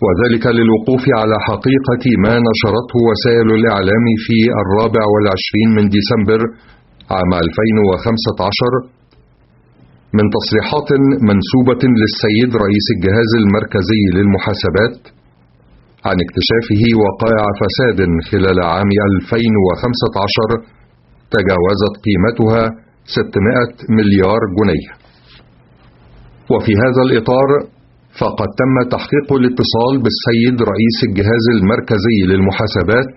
وذلك للوقوف على حقيقة ما نشرته وسائل الإعلام في 24 من ديسمبر عام 2015 من تصريحات منسوبة للسيد رئيس الجهاز المركزي للمحاسبات عن اكتشافه وقائع فساد خلال عام 2015 تجاوزت قيمتها 600 مليار جنيه. وفي هذا الإطار فقد تم تحقيق الاتصال بالسيد رئيس الجهاز المركزي للمحاسبات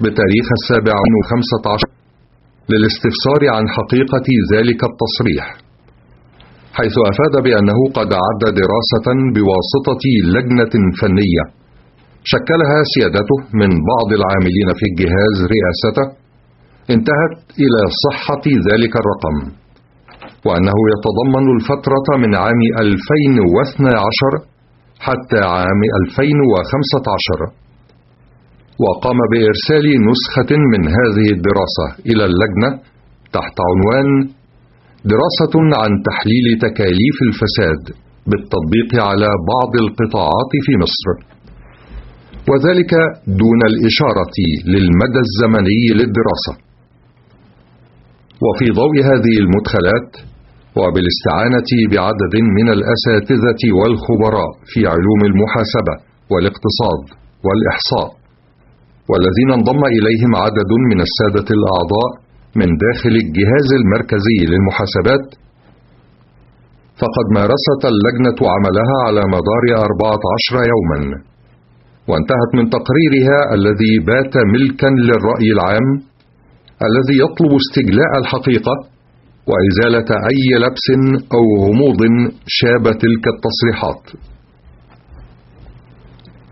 بتاريخ 7/15 للاستفسار عن حقيقة ذلك التصريح، حيث أفاد بأنه قد أعد دراسة بواسطة لجنة فنية شكلها سيادته من بعض العاملين في الجهاز رئاسته انتهت إلى صحة ذلك الرقم، وأنه يتضمن الفترة من عام 2012 حتى عام 2015، وقام بإرسال نسخة من هذه الدراسة إلى اللجنة تحت عنوان دراسة عن تحليل تكاليف الفساد بالتطبيق على بعض القطاعات في مصر، وذلك دون الإشارة للمدى الزمني للدراسة. وفي ضوء هذه المدخلات وبالاستعانة بعدد من الأساتذة والخبراء في علوم المحاسبة والاقتصاد والإحصاء، والذين انضم إليهم عدد من السادة الأعضاء من داخل الجهاز المركزي للمحاسبات، فقد مارست اللجنة عملها على مدار 14 يوما، وانتهت من تقريرها الذي بات ملكا للرأي العام الذي يطلب استجلاء الحقيقة وإزالة أي لبس أو غموض شاب تلك التصريحات.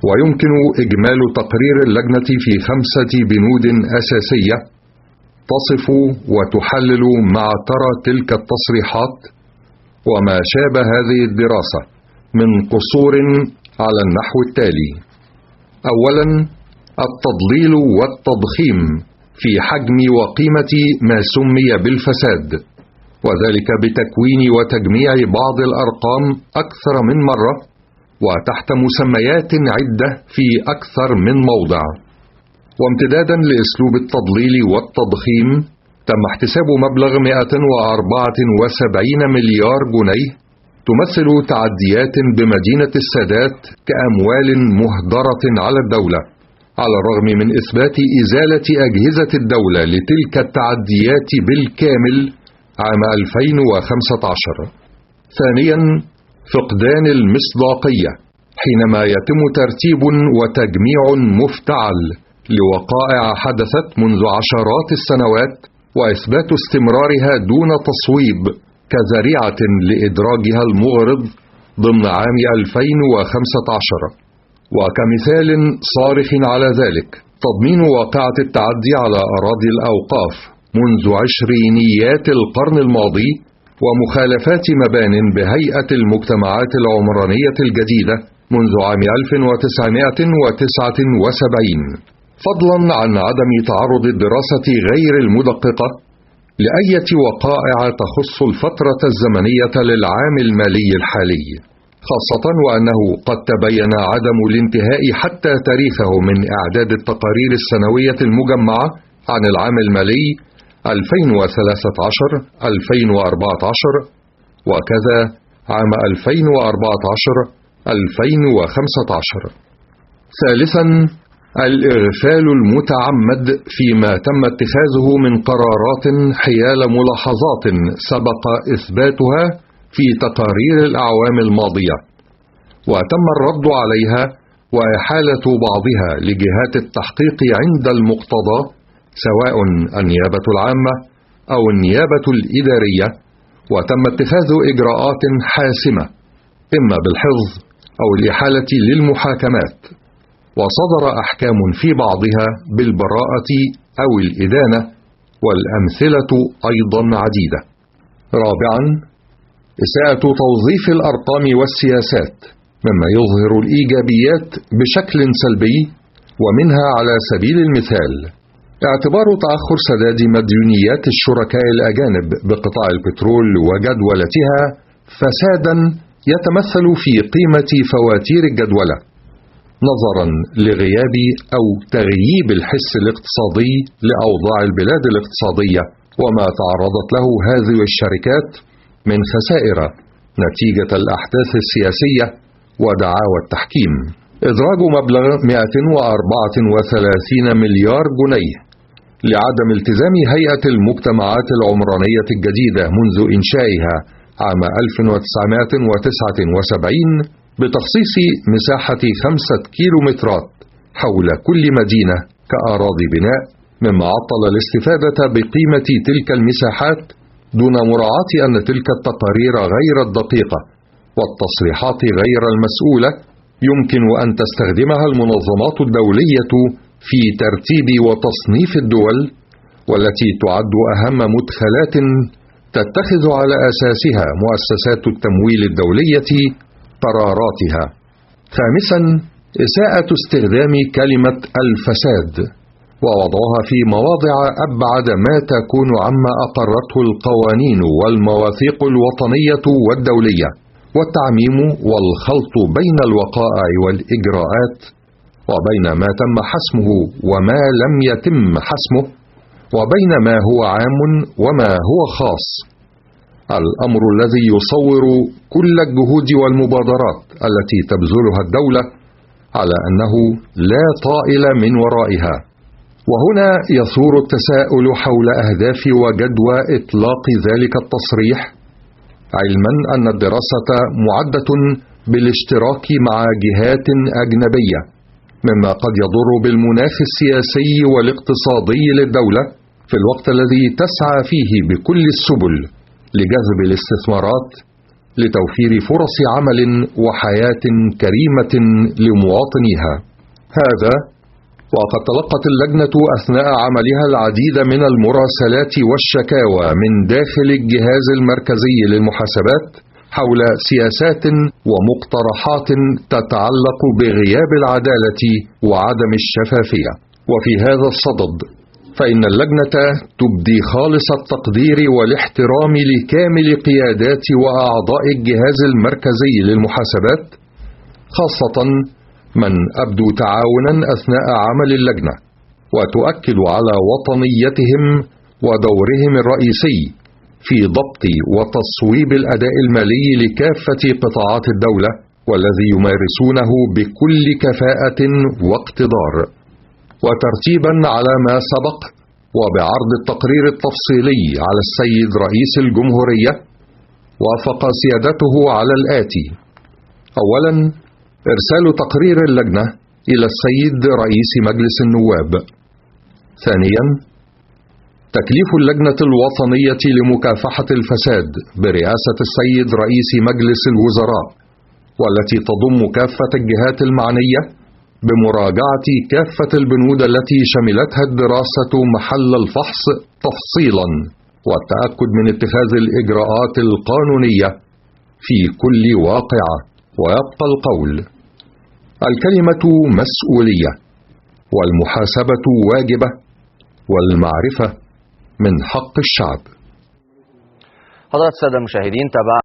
ويمكن إجمال تقرير اللجنة في 5 بنود أساسية تصف وتحلل معترى تلك التصريحات وما شابه هذه الدراسة من قصور على النحو التالي: أولا، التضليل والتضخيم في حجم وقيمة ما سمي بالفساد، وذلك بتكوين وتجميع بعض الأرقام أكثر من مرة وتحت مسميات عدة في أكثر من موضع. وامتدادا لأسلوب التضليل والتضخيم تم احتساب مبلغ 174 مليار جنيه تمثل تعديات بمدينة السادات كأموال مهدرة على الدولة، على الرغم من إثبات إزالة أجهزة الدولة لتلك التعديات بالكامل عام 2015. ثانيا، فقدان المصداقية حينما يتم ترتيب وتجميع مفتعل لوقائع حدثت منذ عشرات السنوات وإثبات استمرارها دون تصويب كذريعة لإدراجها المغرض ضمن عام 2015. وكمثال صارخ على ذلك تضمين واقعة التعدي على أراضي الأوقاف منذ عشرينيات القرن الماضي ومخالفات مبان بهيئة المجتمعات العمرانية الجديدة منذ عام 1979، فضلا عن عدم تعرض الدراسة غير المدققة لأية وقائع تخص الفترة الزمنية للعام المالي الحالي، خاصة وأنه قد تبين عدم الانتهاء حتى تاريخه من إعداد التقارير السنوية المجمعة عن العام المالي 2013-2014 وكذا عام 2014-2015. ثالثا، الإغفال المتعمد فيما تم اتخاذه من قرارات حيال ملاحظات سبق إثباتها في تقارير الأعوام الماضية وتم الرد عليها وإحالة بعضها لجهات التحقيق عند المقتضى، سواء النيابة العامة أو النيابة الإدارية، وتم اتخاذ إجراءات حاسمة إما بالحفظ أو الإحالة للمحاكمات، وصدر أحكام في بعضها بالبراءة أو الإدانة، والأمثلة أيضا عديدة. رابعا، إساءة توظيف الأرقام والسياسات مما يظهر الإيجابيات بشكل سلبي، ومنها على سبيل المثال اعتبار تأخر سداد مديونيات الشركاء الأجانب بقطاع البترول وجدولتها فسادا يتمثل في قيمة فواتير الجدولة، نظرا لغياب أو تغييب الحس الاقتصادي لأوضاع البلاد الاقتصادية وما تعرضت له هذه الشركات من خسائر نتيجة الأحداث السياسية ودعاوى التحكيم. إدراج مبلغ 134 مليار جنيه لعدم التزام هيئة المجتمعات العمرانية الجديدة منذ إنشائها عام 1979 بتخصيص مساحة 5 كيلومترات حول كل مدينة كأراضي بناء، مما عطل الاستفادة بقيمة تلك المساحات دون مراعاة أن تلك التقارير غير الدقيقة والتصريحات غير المسؤولة يمكن أن تستخدمها المنظمات الدولية في ترتيب وتصنيف الدول، والتي تعد أهم مدخلات تتخذ على أساسها مؤسسات التمويل الدولية قراراتها. خامسا، إساءة استخدام كلمة الفساد ووضعها في مواضع أبعد ما تكون عما أقرته القوانين والمواثيق الوطنية والدولية، والتعميم والخلط بين الوقائع والإجراءات وبين ما تم حسمه وما لم يتم حسمه وبين ما هو عام وما هو خاص، الأمر الذي يصور كل الجهود والمبادرات التي تبذلها الدولة على أنه لا طائل من ورائها. وهنا يثور التساؤل حول أهداف وجدوى إطلاق ذلك التصريح، علما أن الدراسة معدة بالاشتراك مع جهات أجنبية، مما قد يضر بالمناخ السياسي والاقتصادي للدولة في الوقت الذي تسعى فيه بكل السبل لجذب الاستثمارات لتوفير فرص عمل وحياة كريمة لمواطنيها. هذا وقد تلقت اللجنة أثناء عملها العديد من المراسلات والشكاوى من داخل الجهاز المركزي للمحاسبات حول سياسات ومقترحات تتعلق بغياب العدالة وعدم الشفافية. وفي هذا الصدد فإن اللجنة تبدي خالص التقدير والاحترام لكامل قيادات وأعضاء الجهاز المركزي للمحاسبات، خاصة من أبدوا تعاونا أثناء عمل اللجنة، وتؤكد على وطنيتهم ودورهم الرئيسي في ضبط وتصويب الأداء المالي لكافة قطاعات الدولة، والذي يمارسونه بكل كفاءة واقتدار. وترتيبا على ما سبق، وبعرض التقرير التفصيلي على السيد رئيس الجمهورية، وافق سيادته على الآتي: أولا، إرسال تقرير اللجنة إلى السيد رئيس مجلس النواب. ثانيا، تكليف اللجنة الوطنية لمكافحة الفساد برئاسة السيد رئيس مجلس الوزراء، والتي تضم كافة الجهات المعنية، بمراجعة كافة البنود التي شملتها الدراسة محل الفحص تفصيلا، والتأكد من اتخاذ الإجراءات القانونية في كل واقعة. ويبقى القول: الكلمة مسؤولية، والمحاسبة واجبة، والمعرفة من حق الشعب. حضرات السادة المشاهدين، تابع